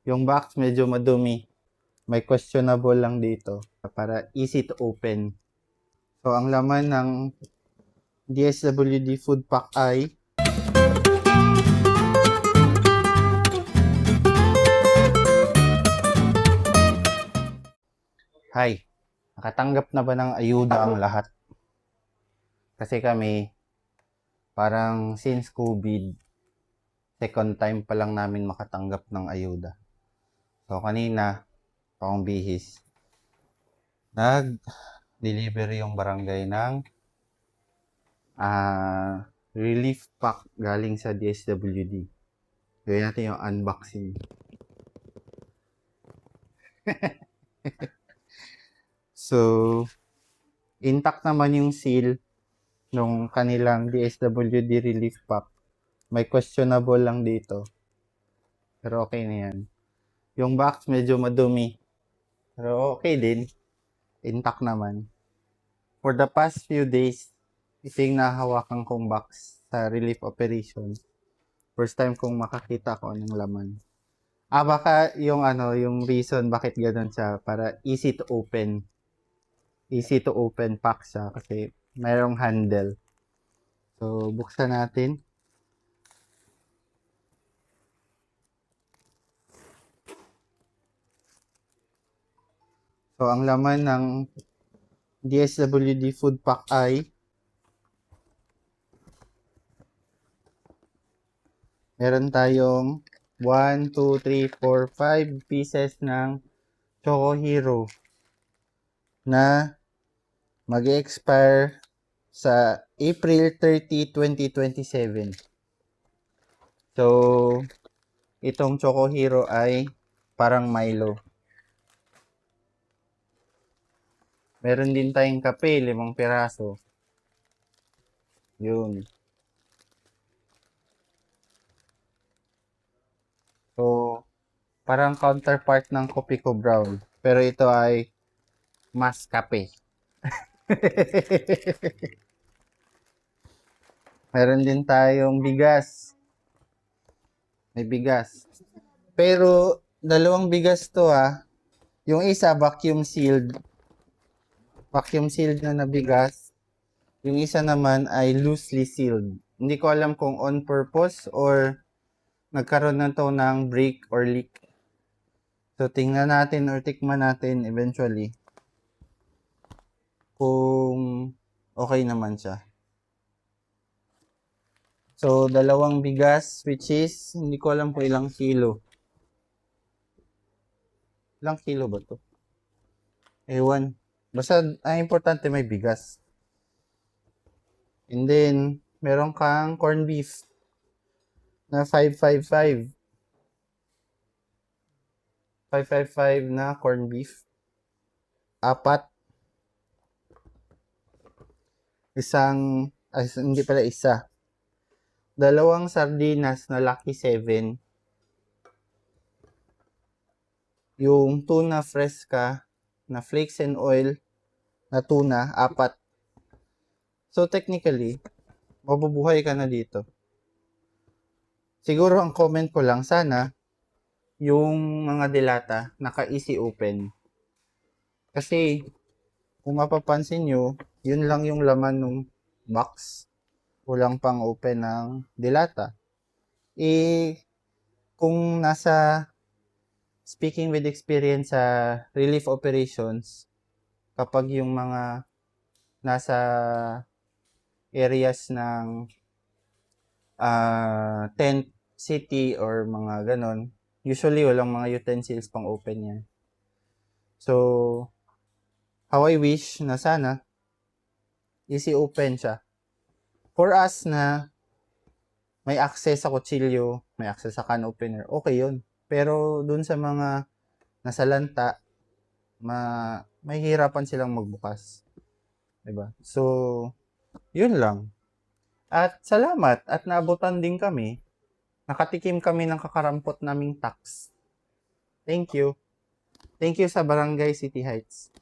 Yung box medyo madumi. May questionable lang dito para easy to open. So, ang laman ng DSWD food pack ay Hi, nakatanggap na ba ng ayuda ang lahat? Kasi kami, parang since COVID, second time pa lang namin makatanggap ng ayuda. So, kanina, pakong bihis, nag-deliver yung barangay ng relief pack galing sa DSWD. Gawin natin yung unboxing. So, intact naman yung seal nung kanilang DSWD relief pack. May questionable lang dito. Pero okay na yan. Yung box medyo madumi. Pero okay din. Intact naman. For the past few days, ito yung nahawakan kong box sa relief operation. First time kong makakita ko anong laman. Baka yung yung reason bakit ganoon siya para easy to open. Easy to open pack siya kasi mayroong handle. So, buksan natin. So, ang laman ng DSWD food pack ay meron tayong 1, 2, 3, 4, 5 pieces ng Choco Hero na mag-expire sa April 30, 2027. So, itong Choco Hero ay parang Milo. Meron din tayong kape, 5 piraso. Yun. So, parang counterpart ng Kopiko Brown. Pero ito ay mas kape. Meron din tayong bigas. May bigas. Pero, dalawang bigas to Yung isa, vacuum sealed. Vacuum sealed na bigas. Yung isa naman ay loosely sealed. Hindi ko alam kung on purpose or nagkaroon na to ng break or leak. So, tingnan natin or tikman natin eventually kung okay naman siya. So, dalawang bigas which is, hindi ko alam kung ilang kilo. Ilang kilo ba to? Ewan. Basta, importante may bigas. And then, meron kang corned beef na 555. 555 na corned beef. 4. Hindi pala isa. Dalawang sardinas na Lucky 7. Yung tuna fresca na flakes and oil na tuna, 4. So, technically, mabubuhay ka na dito. Siguro, ang comment ko lang, sana, yung mga delata, naka-easy open. Kasi, kung mapapansin nyo, yun lang yung laman ng box. Walang pang open ng delata. Kung nasa speaking with experience sa relief operations, kapag yung mga nasa areas ng tent city or mga ganon, usually walang mga utensils pang open yan. So, how I wish na sana easy open siya. For us na may access sa kutsilyo, may access sa can opener, okay yun. Pero dun sa mga nasa lanta, may hirapan silang magbukas. Diba? So, yun lang. At salamat at naabutan din kami. Nakatikim kami ng kakarampot naming tax. Thank you. Thank you sa Barangay City Heights.